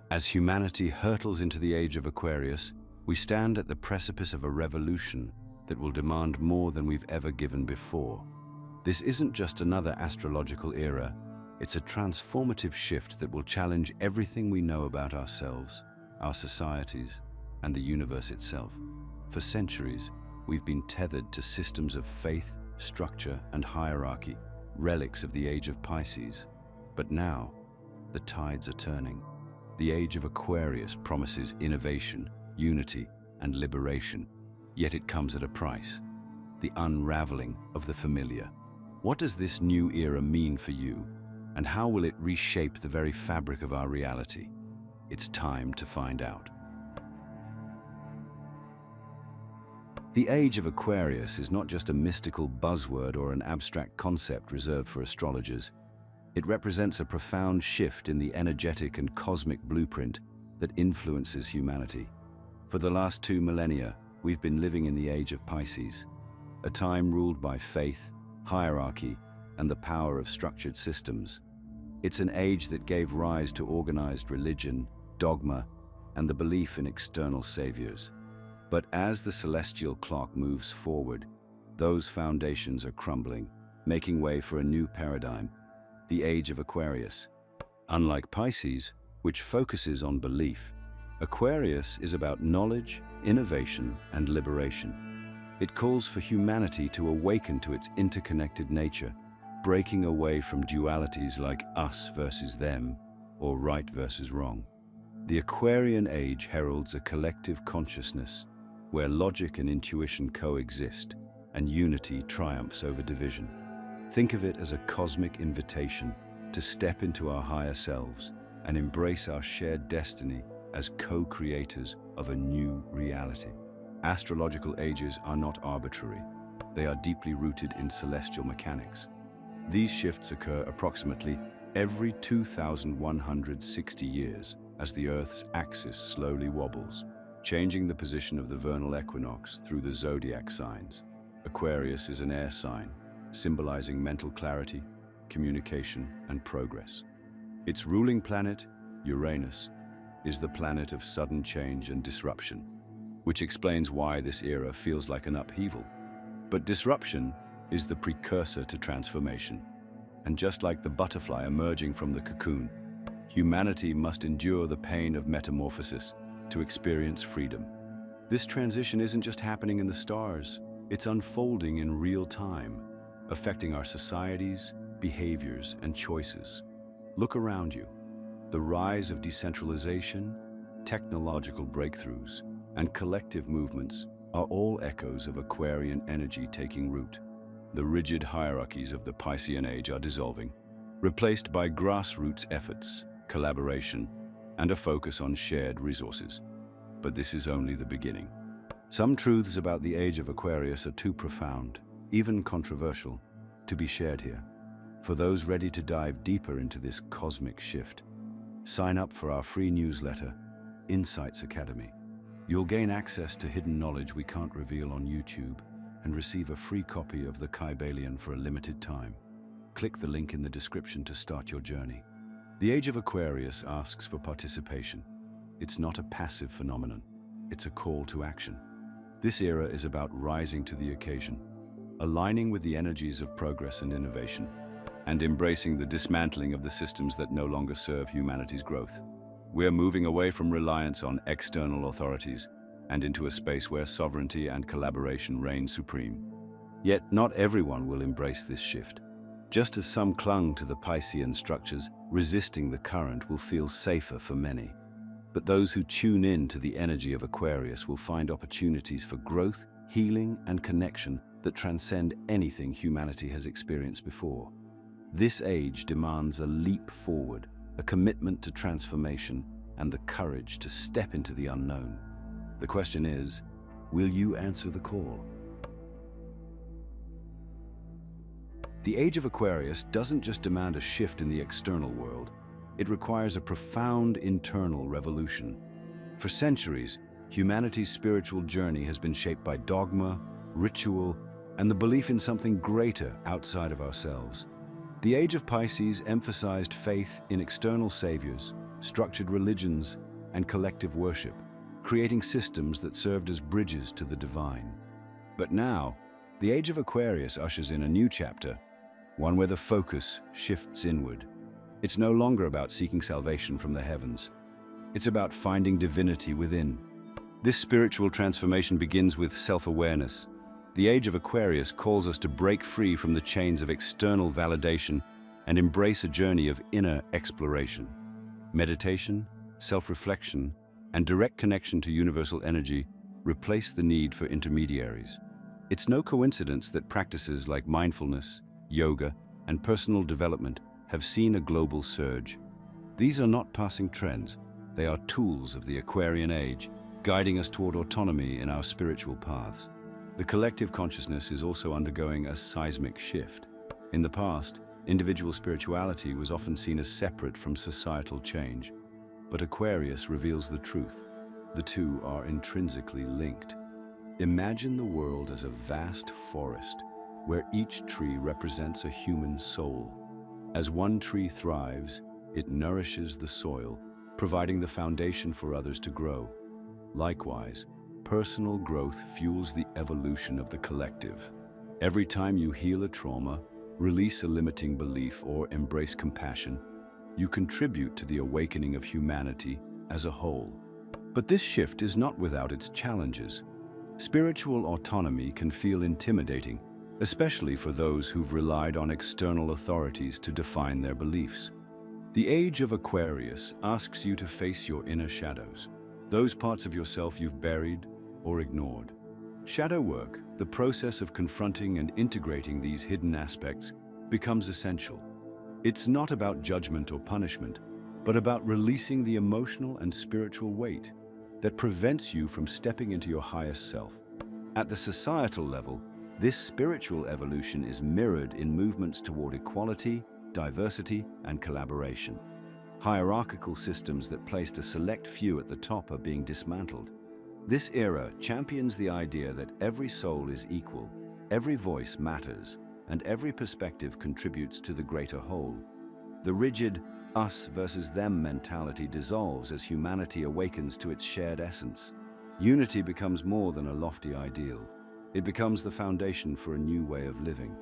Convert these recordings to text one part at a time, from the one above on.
As humanity hurtles into the Age of Aquarius, we stand at the precipice of a revolution that will demand more than we've ever given before. This isn't just another astrological era, it's a transformative shift that will challenge everything we know about ourselves, our societies, and the universe itself. For centuries, we've been tethered to systems of faith, structure, and hierarchy, relics of the Age of Pisces. But now, the tides are turning. The Age of Aquarius promises innovation, unity, and liberation, yet it comes at a price: the unraveling of the familiar. What does this new era mean for you, and how will it reshape the very fabric of our reality? It's time to find out. The Age of Aquarius is not just a mystical buzzword or an abstract concept reserved for astrologers. It represents a profound shift in the energetic and cosmic blueprint that influences humanity. For the last 2 millennia, we've been living in the Age of Pisces, a time ruled by faith, hierarchy, and the power of structured systems. It's an age that gave rise to organized religion, dogma, and the belief in external saviors. But as the celestial clock moves forward, those foundations are crumbling, making way for a new paradigm: the Age of Aquarius. Unlike Pisces, which focuses on belief, Aquarius is about knowledge, innovation, and liberation. It calls for humanity to awaken to its interconnected nature, breaking away from dualities like us versus them, or right versus wrong. The Aquarian Age heralds a collective consciousness where logic and intuition coexist and unity triumphs over division. Think of it as a cosmic invitation to step into our higher selves and embrace our shared destiny as co-creators of a new reality. Astrological ages are not arbitrary. They are deeply rooted in celestial mechanics. These shifts occur approximately every 2,160 years as the Earth's axis slowly wobbles, changing the position of the vernal equinox through the zodiac signs. Aquarius is an air sign, symbolizing mental clarity, communication, and progress. Its ruling planet, Uranus, is the planet of sudden change and disruption, which explains why this era feels like an upheaval. But disruption is the precursor to transformation. And just like the butterfly emerging from the cocoon, humanity must endure the pain of metamorphosis to experience freedom. This transition isn't just happening in the stars, it's unfolding in real time, affecting our societies, behaviors, and choices. Look around you. The rise of decentralization, technological breakthroughs, and collective movements are all echoes of Aquarian energy taking root. The rigid hierarchies of the Piscean Age are dissolving, replaced by grassroots efforts, collaboration, and a focus on shared resources. But this is only the beginning. Some truths about the Age of Aquarius are too profound, even controversial, to be shared here. For those ready to dive deeper into this cosmic shift, sign up for our free newsletter, Insights Academy. You'll gain access to hidden knowledge we can't reveal on YouTube and receive a free copy of the Kybalion for a limited time. Click the link in the description to start your journey. The Age of Aquarius asks for participation. It's not a passive phenomenon, it's a call to action. This era is about rising to the occasion, aligning with the energies of progress and innovation, and embracing the dismantling of the systems that no longer serve humanity's growth. We're moving away from reliance on external authorities and into a space where sovereignty and collaboration reign supreme. Yet not everyone will embrace this shift. Just as some clung to the Piscean structures, resisting the current will feel safer for many. But those who tune in to the energy of Aquarius will find opportunities for growth, healing, and connection that transcend anything humanity has experienced before. This age demands a leap forward, a commitment to transformation, and the courage to step into the unknown. The question is, will you answer the call? The Age of Aquarius doesn't just demand a shift in the external world, it requires a profound internal revolution. For centuries, humanity's spiritual journey has been shaped by dogma, ritual, and the belief in something greater outside of ourselves. The Age of Pisces emphasized faith in external saviors, structured religions, and collective worship, creating systems that served as bridges to the divine. But now, the Age of Aquarius ushers in a new chapter, one where the focus shifts inward. It's no longer about seeking salvation from the heavens. It's about finding divinity within. This spiritual transformation begins with self-awareness. The Age of Aquarius calls us to break free from the chains of external validation and embrace a journey of inner exploration. Meditation, self-reflection, and direct connection to universal energy replace the need for intermediaries. It's no coincidence that practices like mindfulness, yoga, and personal development have seen a global surge. These are not passing trends. They are tools of the Aquarian age, guiding us toward autonomy in our spiritual paths. The collective consciousness is also undergoing a seismic shift. In the past, individual spirituality was often seen as separate from societal change. But Aquarius reveals the truth. The two are intrinsically linked. Imagine the world as a vast forest, where each tree represents a human soul. As one tree thrives, it nourishes the soil, providing the foundation for others to grow. Likewise, personal growth fuels the evolution of the collective. Every time you heal a trauma, release a limiting belief, or embrace compassion, you contribute to the awakening of humanity as a whole. But this shift is not without its challenges. Spiritual autonomy can feel intimidating, especially for those who've relied on external authorities to define their beliefs. The Age of Aquarius asks you to face your inner shadows, those parts of yourself you've buried or ignored. Shadow work, the process of confronting and integrating these hidden aspects, becomes essential. It's not about judgment or punishment, but about releasing the emotional and spiritual weight that prevents you from stepping into your highest self. At the societal level, this spiritual evolution is mirrored in movements toward equality, diversity, and collaboration. Hierarchical systems that placed a select few at the top are being dismantled. This era champions the idea that every soul is equal, every voice matters, and every perspective contributes to the greater whole. The rigid us versus them mentality dissolves as humanity awakens to its shared essence. Unity becomes more than a lofty ideal. It becomes the foundation for a new way of living.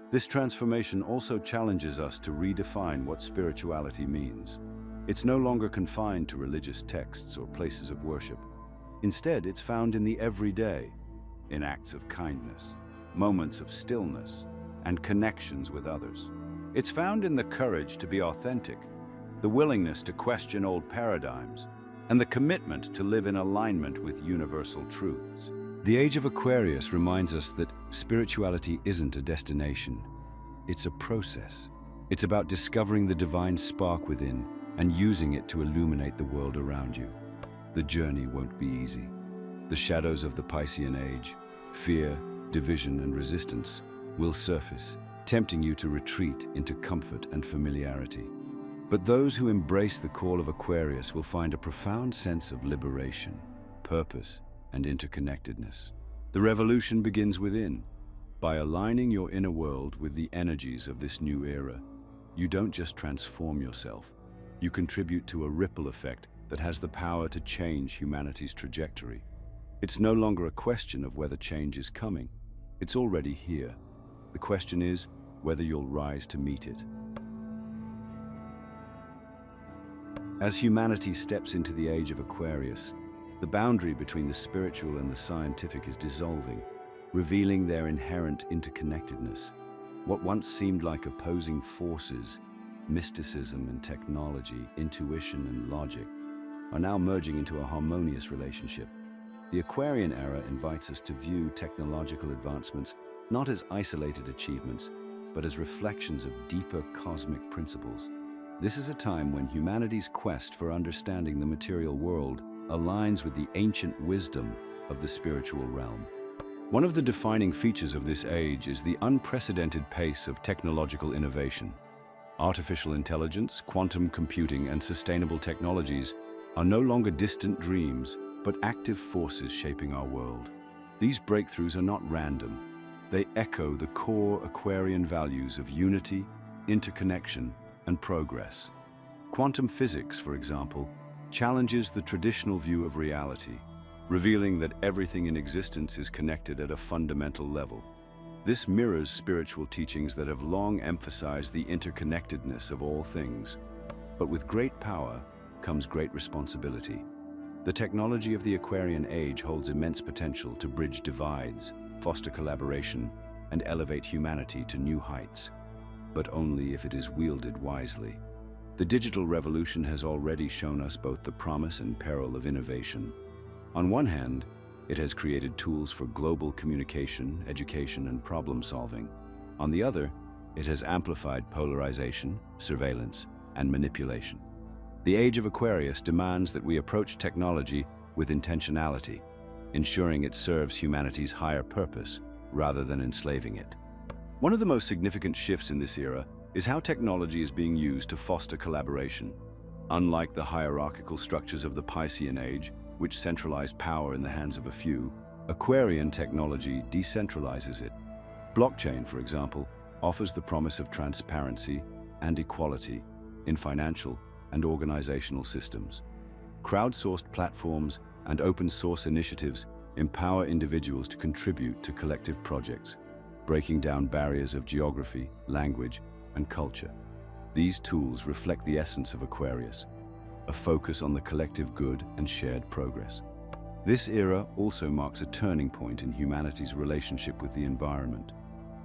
This transformation also challenges us to redefine what spirituality means. It's no longer confined to religious texts or places of worship. Instead, it's found in the everyday, in acts of kindness, moments of stillness, and connections with others. It's found in the courage to be authentic, the willingness to question old paradigms, and the commitment to live in alignment with universal truths. The Age of Aquarius reminds us that spirituality isn't a destination, it's a process. It's about discovering the divine spark within and using it to illuminate the world around you. The journey won't be easy. The shadows of the Piscean age, fear, division, and resistance, will surface, tempting you to retreat into comfort and familiarity. But those who embrace the call of Aquarius will find a profound sense of liberation, purpose, and interconnectedness. The revolution begins within. By aligning your inner world with the energies of this new era, you don't just transform yourself, you contribute to a ripple effect that has the power to change humanity's trajectory. It's no longer a question of whether change is coming. It's already here. The question is whether you'll rise to meet it. As humanity steps into the Age of Aquarius, the boundary between the spiritual and the scientific is dissolving, revealing their inherent interconnectedness. What once seemed like opposing forces, mysticism and technology, intuition and logic, are now merging into a harmonious relationship. The Aquarian era invites us to view technological advancements not as isolated achievements, but as reflections of deeper cosmic principles. This is a time when humanity's quest for understanding the material world aligns with the ancient wisdom of the spiritual realm. One of the defining features of this age is the unprecedented pace of technological innovation. Artificial intelligence, quantum computing, and sustainable technologies are no longer distant dreams, but active forces shaping our world. These breakthroughs are not random. They echo the core Aquarian values of unity, interconnection, and progress. Quantum physics, for example, challenges the traditional view of reality, revealing that everything in existence is connected at a fundamental level. This mirrors spiritual teachings that have long emphasized the interconnectedness of all things. But with great power comes great responsibility. The technology of the Aquarian Age holds immense potential to bridge divides, foster collaboration, and elevate humanity to new heights, but only if it is wielded wisely. The digital revolution has already shown us both the promise and peril of innovation. On one hand, it has created tools for global communication, education, and problem-solving. On the other, it has amplified polarization, surveillance, and manipulation. The Age of Aquarius demands that we approach technology with intentionality, ensuring it serves humanity's higher purpose rather than enslaving it. One of the most significant shifts in this era is how technology is being used to foster collaboration. Unlike the hierarchical structures of the Piscean Age, which centralize power in the hands of a few, Aquarian technology decentralizes it. Blockchain, for example, offers the promise of transparency and equality in financial and organizational systems. Crowdsourced platforms and open-source initiatives empower individuals to contribute to collective projects, breaking down barriers of geography, language, and culture. These tools reflect the essence of Aquarius, a focus on the collective good and shared progress. This era also marks a turning point in humanity's relationship with the environment.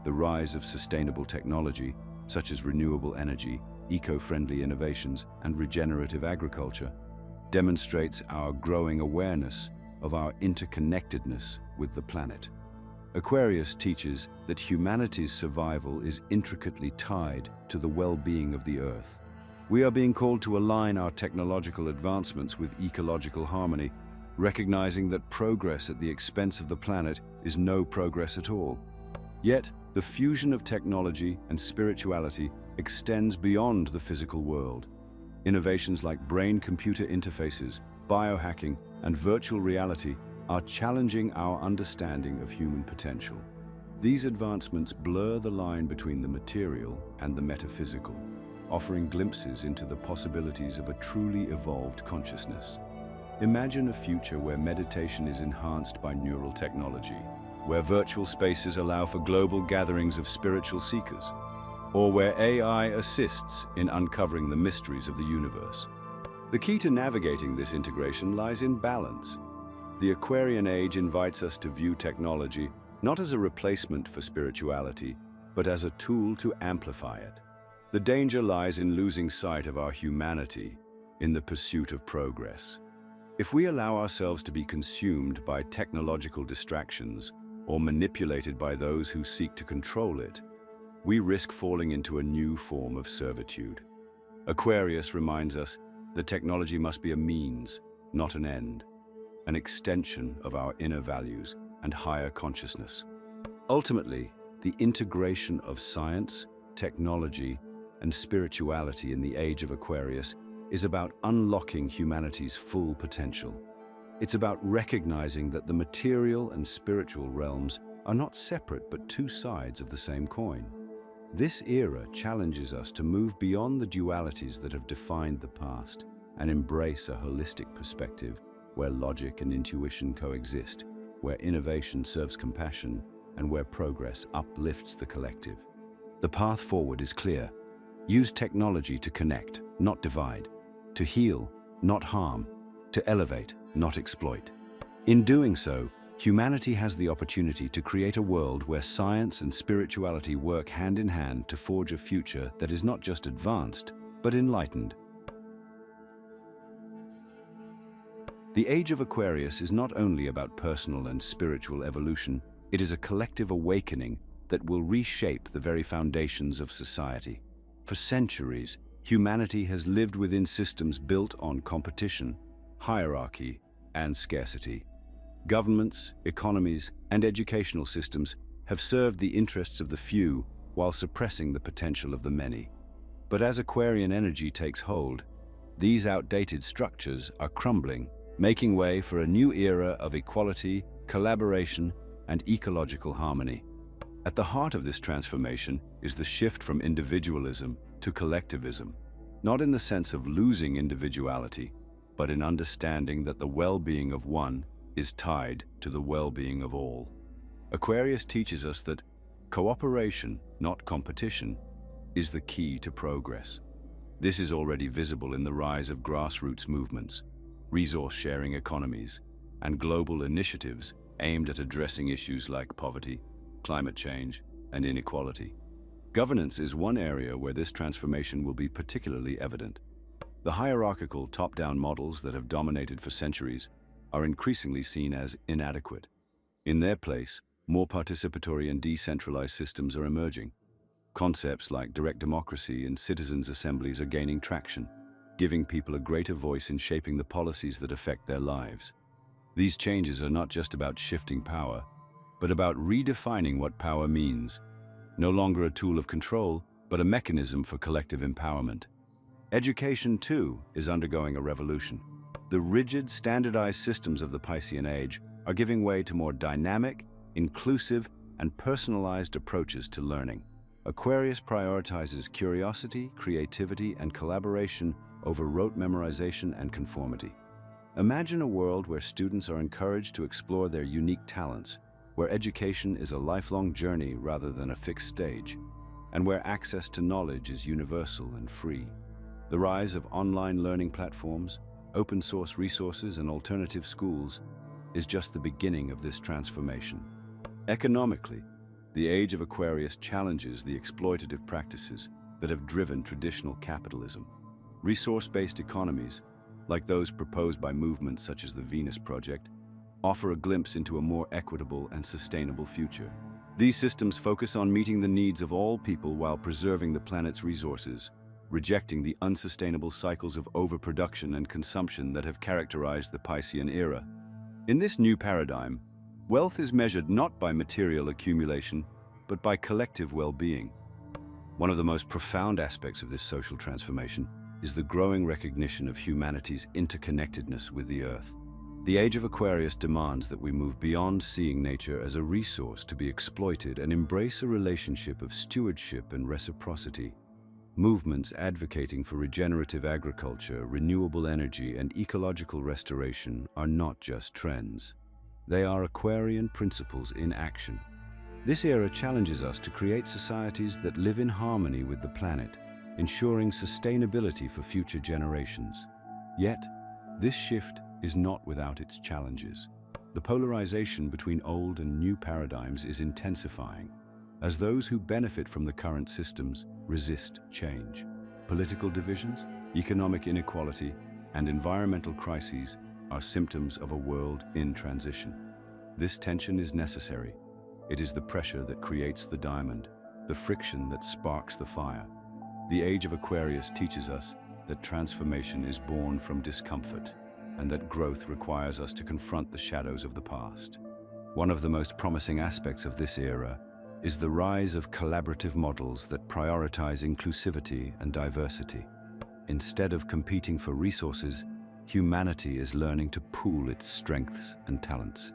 The rise of sustainable technology, such as renewable energy, eco-friendly innovations, and regenerative agriculture, demonstrates our growing awareness of our interconnectedness with the planet. Aquarius teaches that humanity's survival is intricately tied to the well-being of the Earth. We are being called to align our technological advancements with ecological harmony, recognizing that progress at the expense of the planet is no progress at all. Yet, the fusion of technology and spirituality extends beyond the physical world. Innovations like brain-computer interfaces, biohacking, and virtual reality are challenging our understanding of human potential. These advancements blur the line between the material and the metaphysical, offering glimpses into the possibilities of a truly evolved consciousness. Imagine a future where meditation is enhanced by neural technology, where virtual spaces allow for global gatherings of spiritual seekers, or where AI assists in uncovering the mysteries of the universe. The key to navigating this integration lies in balance. The Aquarian Age invites us to view technology not as a replacement for spirituality, but as a tool to amplify it. The danger lies in losing sight of our humanity in the pursuit of progress. If we allow ourselves to be consumed by technological distractions or manipulated by those who seek to control it, we risk falling into a new form of servitude. Aquarius reminds us that technology must be a means, not an end, an extension of our inner values and higher consciousness. Ultimately, the integration of science, technology, and spirituality in the Age of Aquarius is about unlocking humanity's full potential. It's about recognizing that the material and spiritual realms are not separate but two sides of the same coin. This era challenges us to move beyond the dualities that have defined the past and embrace a holistic perspective where logic and intuition coexist, where innovation serves compassion, and where progress uplifts the collective. The path forward is clear. Use technology to connect, not divide, to heal, not harm, to elevate, not exploit. In doing so, humanity has the opportunity to create a world where science and spirituality work hand in hand to forge a future that is not just advanced, but enlightened. The Age of Aquarius is not only about personal and spiritual evolution, it is a collective awakening that will reshape the very foundations of society. For centuries, humanity has lived within systems built on competition, hierarchy, and scarcity. Governments, economies, and educational systems have served the interests of the few while suppressing the potential of the many. But as Aquarian energy takes hold, these outdated structures are crumbling, making way for a new era of equality, collaboration, and ecological harmony. At the heart of this transformation is the shift from individualism to collectivism. not in the sense of losing individuality, but in understanding that the well-being of one is tied to the well-being of all. Aquarius teaches us that cooperation, not competition, is the key to progress. This is already visible in the rise of grassroots movements, resource-sharing economies, and global initiatives aimed at addressing issues like poverty, climate change, and inequality. Governance is one area where this transformation will be particularly evident. The hierarchical top-down models that have dominated for centuries are increasingly seen as inadequate. In their place, more participatory and decentralized systems are emerging. Concepts like direct democracy and citizens' assemblies are gaining traction, giving people a greater voice in shaping the policies that affect their lives. These changes are not just about shifting power, but about redefining what power means. No longer a tool of control, but a mechanism for collective empowerment. Education, too, is undergoing a revolution. The rigid, standardized systems of the Piscean Age are giving way to more dynamic, inclusive, and personalized approaches to learning. Aquarius prioritizes curiosity, creativity, and collaboration over rote memorization and conformity. Imagine a world where students are encouraged to explore their unique talents, where education is a lifelong journey rather than a fixed stage, and where access to knowledge is universal and free. The rise of online learning platforms, open-source resources, and alternative schools is just the beginning of this transformation. Economically, the Age of Aquarius challenges the exploitative practices that have driven traditional capitalism. Resource-based economies, like those proposed by movements such as the Venus Project, offer a glimpse into a more equitable and sustainable future. These systems focus on meeting the needs of all people while preserving the planet's resources, rejecting the unsustainable cycles of overproduction and consumption that have characterized the Piscean era. In this new paradigm, wealth is measured not by material accumulation, but by collective well-being. One of the most profound aspects of this social transformation is the growing recognition of humanity's interconnectedness with the Earth. The Age of Aquarius demands that we move beyond seeing nature as a resource to be exploited and embrace a relationship of stewardship and reciprocity. Movements advocating for regenerative agriculture, renewable energy, and ecological restoration are not just trends. They are Aquarian principles in action. This era challenges us to create societies that live in harmony with the planet, ensuring sustainability for future generations. Yet, this shift is not without its challenges. The polarization between old and new paradigms is intensifying, as those who benefit from the current systems resist change. Political divisions, economic inequality, and environmental crises are symptoms of a world in transition. This tension is necessary. It is the pressure that creates the diamond, the friction that sparks the fire. The Age of Aquarius teaches us that transformation is born from discomfort, and that growth requires us to confront the shadows of the past. One of the most promising aspects of this era is the rise of collaborative models that prioritize inclusivity and diversity. Instead of competing for resources, humanity is learning to pool its strengths and talents.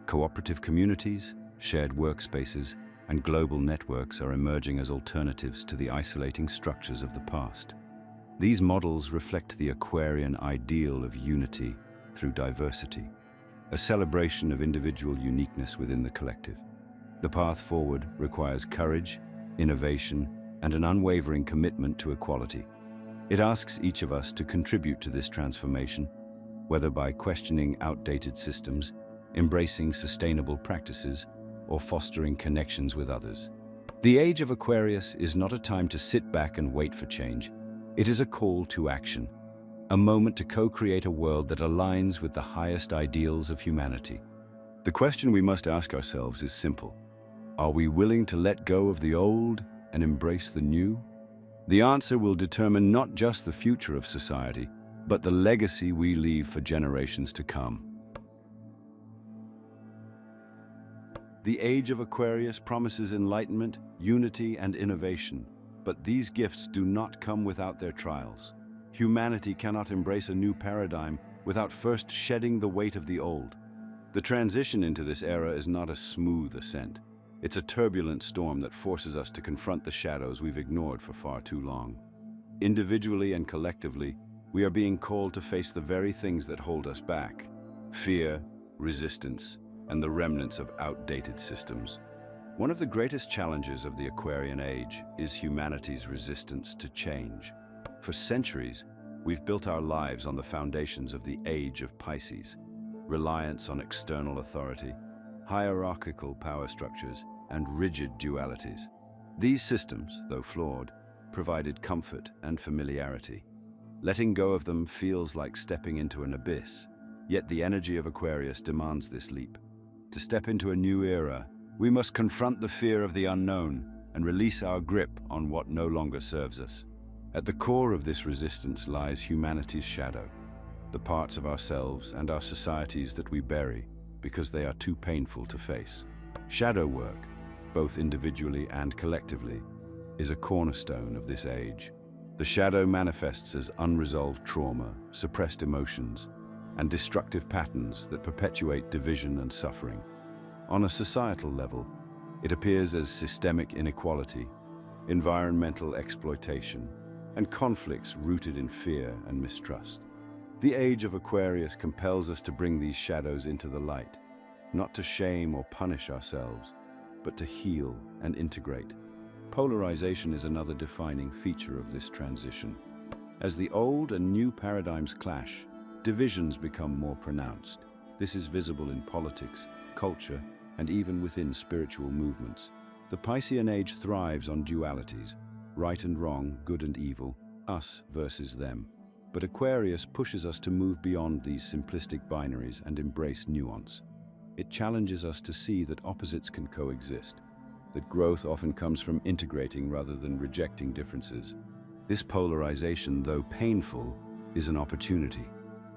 Cooperative communities, shared workspaces, and global networks are emerging as alternatives to the isolating structures of the past. These models reflect the Aquarian ideal of unity through diversity, a celebration of individual uniqueness within the collective. The path forward requires courage, innovation, and an unwavering commitment to equality. It asks each of us to contribute to this transformation, whether by questioning outdated systems, embracing sustainable practices, or fostering connections with others. The Age of Aquarius is not a time to sit back and wait for change. It is a call to action, a moment to co-create a world that aligns with the highest ideals of humanity. The question we must ask ourselves is simple. Are we willing to let go of the old and embrace the new? The answer will determine not just the future of society, but the legacy we leave for generations to come. The Age of Aquarius promises enlightenment, unity, and innovation, but these gifts do not come without their trials. Humanity cannot embrace a new paradigm without first shedding the weight of the old. The transition into this era is not a smooth ascent. It's a turbulent storm that forces us to confront the shadows we've ignored for far too long. Individually and collectively, we are being called to face the very things that hold us back: fear, resistance, and the remnants of outdated systems. One of the greatest challenges of the Aquarian Age is humanity's resistance to change. For centuries, we've built our lives on the foundations of the Age of Pisces: reliance on external authority, hierarchical power structures, and rigid dualities. These systems, though flawed, provided comfort and familiarity. Letting go of them feels like stepping into an abyss, yet the energy of Aquarius demands this leap. To step into a new era, we must confront the fear of the unknown and release our grip on what no longer serves us. At the core of this resistance lies humanity's shadow, the parts of ourselves and our societies that we bury because they are too painful to face. Shadow work, both individually and collectively, is a cornerstone of this age. The shadow manifests as unresolved trauma, suppressed emotions, and destructive patterns that perpetuate division and suffering. On a societal level, it appears as systemic inequality, environmental exploitation, and conflicts rooted in fear and mistrust. The Age of Aquarius compels us to bring these shadows into the light, not to shame or punish ourselves, but to heal and integrate. Polarization is another defining feature of this transition. As the old and new paradigms clash, divisions become more pronounced. This is visible in politics, culture, and even within spiritual movements. The Piscean Age thrives on dualities: right and wrong, good and evil, us versus them. But Aquarius pushes us to move beyond these simplistic binaries and embrace nuance. It challenges us to see that opposites can coexist, that growth often comes from integrating rather than rejecting differences. This polarization, though painful, is an opportunity.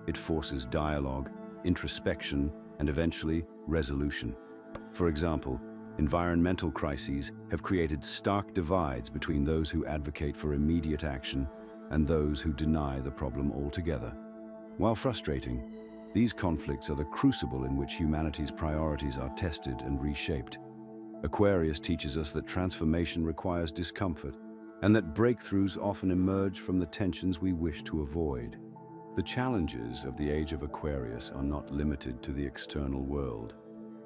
It forces dialogue, introspection, and eventually resolution. For example, environmental crises have created stark divides between those who advocate for immediate action and those who deny the problem altogether. While frustrating, these conflicts are the crucible in which humanity's priorities are tested and reshaped. Aquarius teaches us that transformation requires discomfort, and that breakthroughs often emerge from the tensions we wish to avoid. The challenges of the Age of Aquarius are not limited to the external world.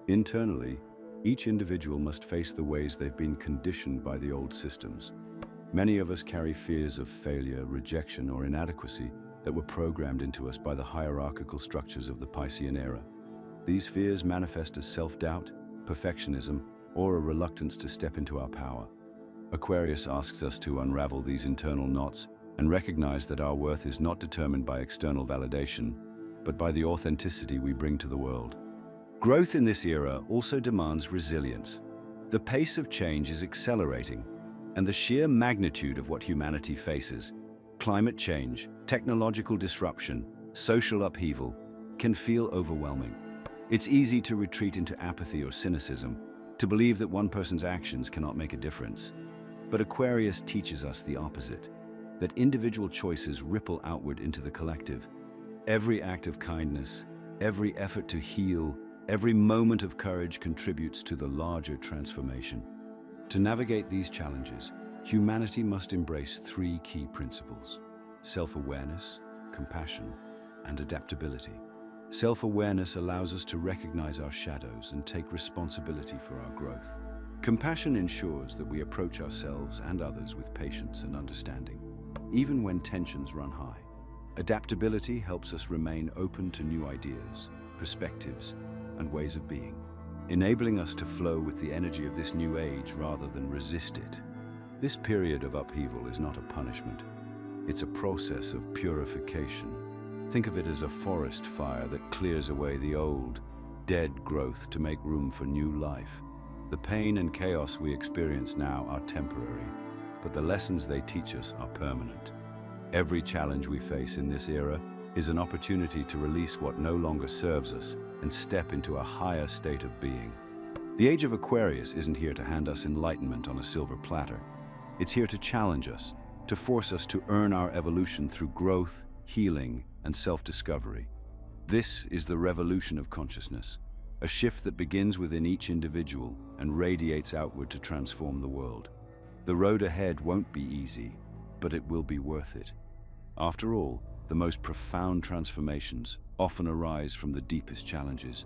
Internally, each individual must face the ways they've been conditioned by the old systems. Many of us carry fears of failure, rejection, or inadequacy that were programmed into us by the hierarchical structures of the Piscean era. These fears manifest as self-doubt, perfectionism, or a reluctance to step into our power. Aquarius asks us to unravel these internal knots and recognize that our worth is not determined by external validation, but by the authenticity we bring to the world. Growth in this era also demands resilience. The pace of change is accelerating, and the sheer magnitude of what humanity faces, climate change, technological disruption, social upheaval, can feel overwhelming. It's easy to retreat into apathy or cynicism, to believe that one person's actions cannot make a difference. But Aquarius teaches us the opposite, that individual choices ripple outward into the collective. Every act of kindness, every effort to heal, every moment of courage contributes to the larger transformation. To navigate these challenges, humanity must embrace three key principles: self-awareness, compassion, and adaptability. Self-awareness allows us to recognize our shadows and take responsibility for our growth. Compassion ensures that we approach ourselves and others with patience and understanding, even when tensions run high. Adaptability helps us remain open to new ideas, perspectives, and ways of being, enabling us to flow with the energy of this new age rather than resist it. This period of upheaval is not a punishment. It's a process of purification. Think of it as a forest fire that clears away the old, dead growth to make room for new life. The pain and chaos we experience now are temporary, but the lessons they teach us are permanent. Every challenge we face in this era is an opportunity to release what no longer serves us and step into a higher state of being. The Age of Aquarius isn't here to hand us enlightenment on a silver platter. It's here to challenge us, to force us to earn our evolution through growth, healing, and self-discovery. This is the revolution of consciousness, a shift that begins within each individual and radiates outward to transform the world. The road ahead won't be easy, but it will be worth it. After all, the most profound transformations often arise from the deepest challenges.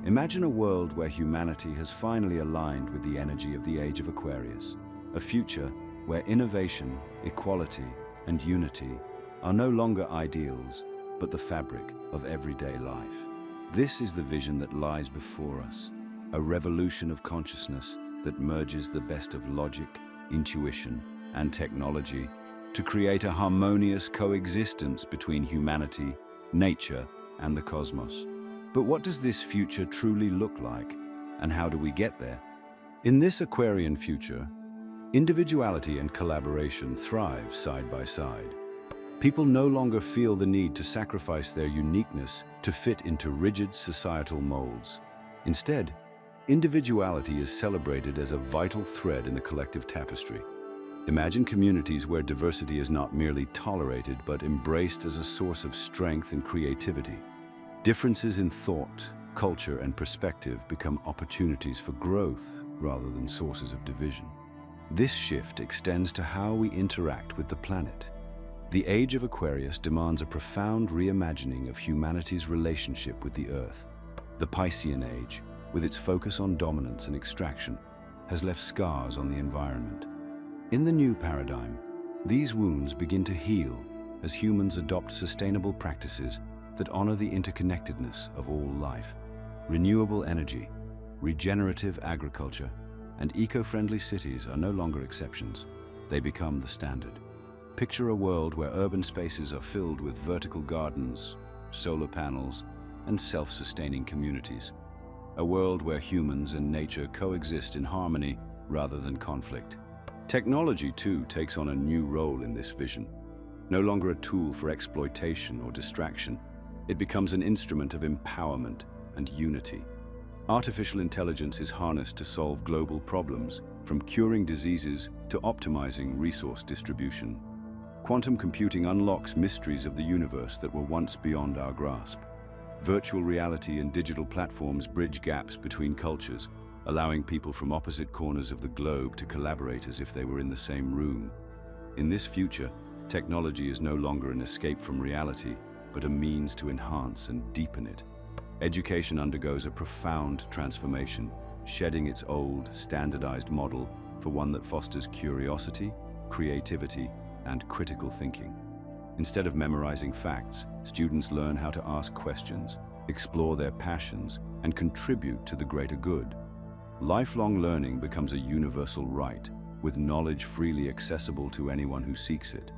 Imagine a world where humanity has finally aligned with the energy of the Age of Aquarius, a future where innovation, equality, and unity are no longer ideals, but the fabric of everyday life. This is the vision that lies before us, a revolution of consciousness that merges the best of logic, intuition, and technology to create a harmonious coexistence between humanity, nature, and the cosmos. But what does this future truly look like, and how do we get there? In this Aquarian future, individuality and collaboration thrive side by side. People no longer feel the need to sacrifice their uniqueness to fit into rigid societal molds. Instead, individuality is celebrated as a vital thread in the collective tapestry. Imagine communities where diversity is not merely tolerated but embraced as a source of strength and creativity. Differences in thought, culture, and perspective become opportunities for growth rather than sources of division. This shift extends to how we interact with the planet. The Age of Aquarius demands a profound reimagining of humanity's relationship with the Earth. The Piscean Age, with its focus on dominance and extraction, has left scars on the environment. In the new paradigm, these wounds begin to heal as humans adopt sustainable practices that honor the interconnectedness of all life. Renewable energy, regenerative agriculture, and eco-friendly cities are no longer exceptions. They become the standard. Picture a world where urban spaces are filled with vertical gardens, solar panels, and self-sustaining communities. A world where humans and nature coexist in harmony rather than conflict. Technology, too, takes on a new role in this vision. No longer a tool for exploitation or distraction, it becomes an instrument of empowerment and unity. Artificial intelligence is harnessed to solve global problems, from curing diseases to optimizing resource distribution. Quantum computing unlocks mysteries of the universe that were once beyond our grasp. Virtual reality and digital platforms bridge gaps between cultures, allowing people from opposite corners of the globe to collaborate as if they were in the same room. In this future, technology is no longer an escape from reality, but a means to enhance and deepen it. Education undergoes a profound transformation, shedding its old, standardized model for one that fosters curiosity, creativity, and critical thinking. Instead of memorizing facts, students learn how to ask questions, explore their passions, and contribute to the greater good. Lifelong learning becomes a universal right, with knowledge freely accessible to anyone who seeks it.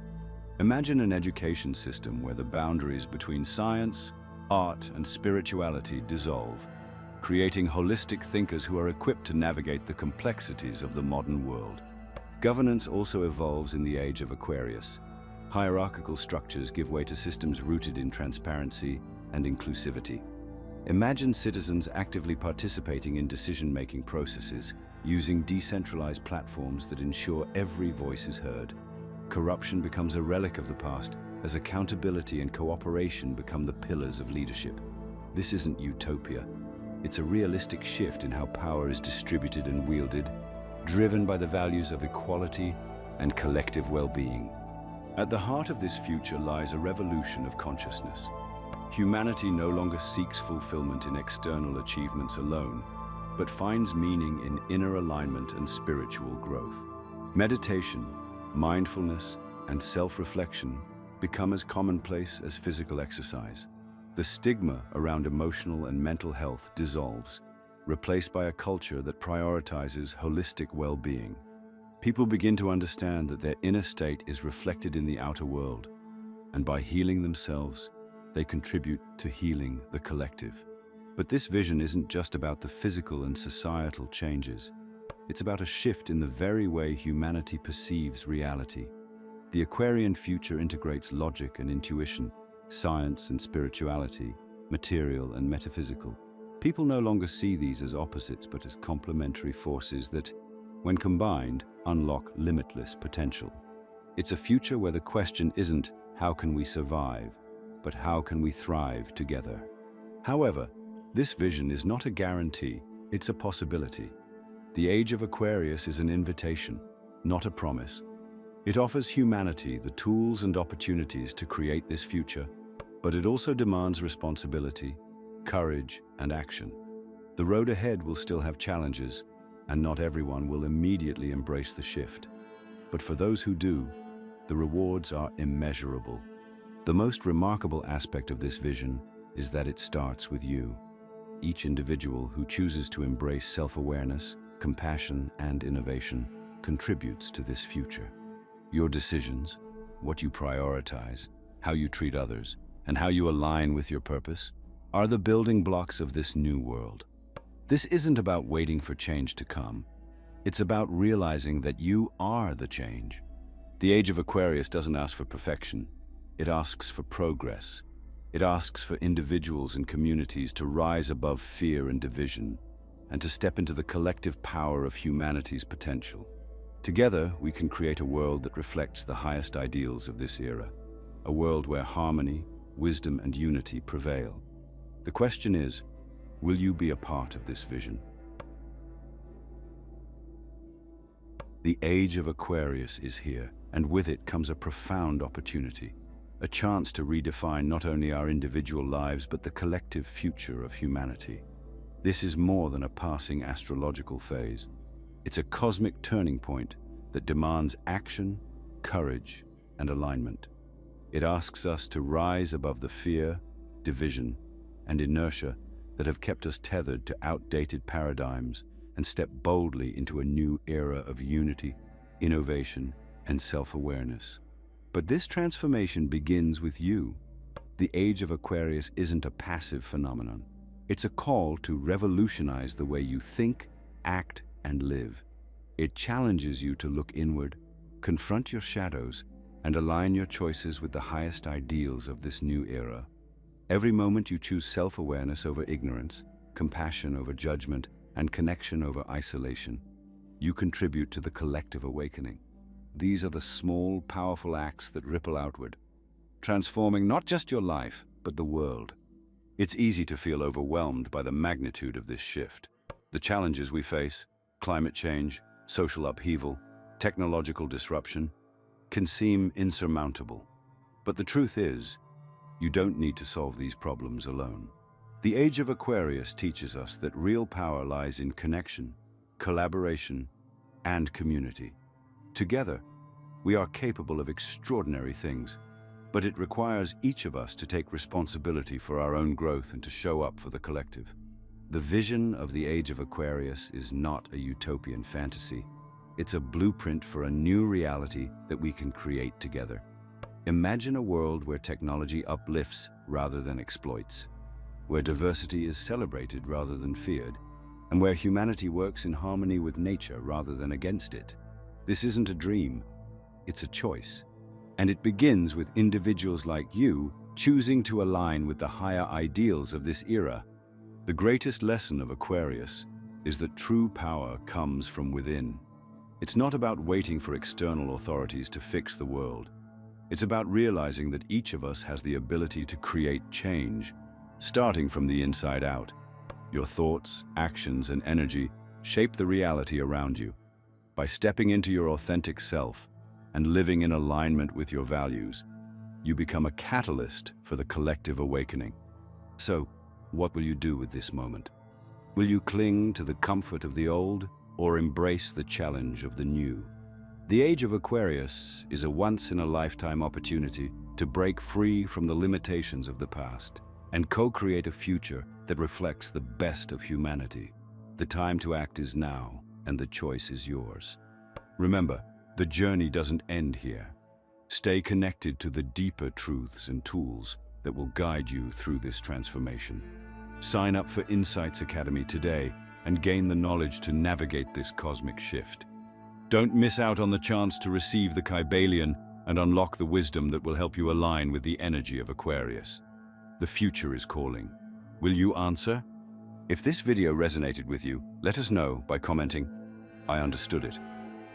Imagine an education system where the boundaries between science, art, and spirituality dissolve, creating holistic thinkers who are equipped to navigate the complexities of the modern world. Governance also evolves in the Age of Aquarius. Hierarchical structures give way to systems rooted in transparency and inclusivity. Imagine citizens actively participating in decision-making processes, using decentralized platforms that ensure every voice is heard. Corruption becomes a relic of the past as accountability and cooperation become the pillars of leadership. This isn't utopia. It's a realistic shift in how power is distributed and wielded, driven by the values of equality and collective well-being. At the heart of this future lies a revolution of consciousness. Humanity no longer seeks fulfillment in external achievements alone, but finds meaning in inner alignment and spiritual growth. Meditation, mindfulness, and self-reflection become as commonplace as physical exercise. The stigma around emotional and mental health dissolves, replaced by a culture that prioritizes holistic well-being. People begin to understand that their inner state is reflected in the outer world, and by healing themselves, they contribute to healing the collective. But this vision isn't just about the physical and societal changes. It's about a shift in the very way humanity perceives reality. The Aquarian future integrates logic and intuition, science and spirituality, material and metaphysical. People no longer see these as opposites but as complementary forces that, when combined, unlock limitless potential. It's a future where the question isn't, how can we survive, but how can we thrive together? However, this vision is not a guarantee, it's a possibility. The Age of Aquarius is an invitation, not a promise. It offers humanity the tools and opportunities to create this future, but it also demands responsibility, courage, and action. The road ahead will still have challenges, and not everyone will immediately embrace the shift. But for those who do, the rewards are immeasurable. The most remarkable aspect of this vision is that it starts with you. Each individual who chooses to embrace self-awareness, compassion, and innovation contributes to this future. Your decisions, what you prioritize, how you treat others, and how you align with your purpose, are the building blocks of this new world. This isn't about waiting for change to come. It's about realizing that you are the change. The Age of Aquarius doesn't ask for perfection. It asks for progress. It asks for individuals and communities to rise above fear and division, and to step into the collective power of humanity's potential. Together, we can create a world that reflects the highest ideals of this era, a world where harmony, wisdom, and unity prevail. The question is, will you be a part of this vision? The Age of Aquarius is here, and with it comes a profound opportunity, a chance to redefine not only our individual lives but the collective future of humanity. This is more than a passing astrological phase. It's a cosmic turning point that demands action, courage, and alignment. It asks us to rise above the fear, division, and inertia that have kept us tethered to outdated paradigms and step boldly into a new era of unity, innovation, and self-awareness. But this transformation begins with you. The Age of Aquarius isn't a passive phenomenon. It's a call to revolutionize the way you think, act, and live. It challenges you to look inward, confront your shadows, and align your choices with the highest ideals of this new era. Every moment you choose self-awareness over ignorance, compassion over judgment, and connection over isolation, you contribute to the collective awakening. These are the small, powerful acts that ripple outward, transforming not just your life, but the world. It's easy to feel overwhelmed by the magnitude of this shift. The challenges we face, climate change, social upheaval, technological disruption, can seem insurmountable. But the truth is, you don't need to solve these problems alone. The Age of Aquarius teaches us that real power lies in connection, collaboration, and community. Together, we are capable of extraordinary things, but it requires each of us to take responsibility for our own growth and to show up for the collective. The vision of the Age of Aquarius is not a utopian fantasy. It's a blueprint for a new reality that we can create together. Imagine a world where technology uplifts rather than exploits, where diversity is celebrated rather than feared, and where humanity works in harmony with nature rather than against it. This isn't a dream, it's a choice. And it begins with individuals like you choosing to align with the higher ideals of this era. The greatest lesson of Aquarius is that true power comes from within. It's not about waiting for external authorities to fix the world. It's about realizing that each of us has the ability to create change, starting from the inside out. Your thoughts, actions, and energy shape the reality around you. By stepping into your authentic self and living in alignment with your values, you become a catalyst for the collective awakening. So, what will you do with this moment? Will you cling to the comfort of the old or embrace the challenge of the new? The Age of Aquarius is a once-in-a-lifetime opportunity to break free from the limitations of the past and co-create a future that reflects the best of humanity. The time to act is now, and the choice is yours. Remember, the journey doesn't end here. Stay connected to the deeper truths and tools that will guide you through this transformation. Sign up for Insights Academy today and gain the knowledge to navigate this cosmic shift. Don't miss out on the chance to receive the Kybalion and unlock the wisdom that will help you align with the energy of Aquarius. The future is calling. Will you answer? If this video resonated with you, let us know by commenting, "I understood it."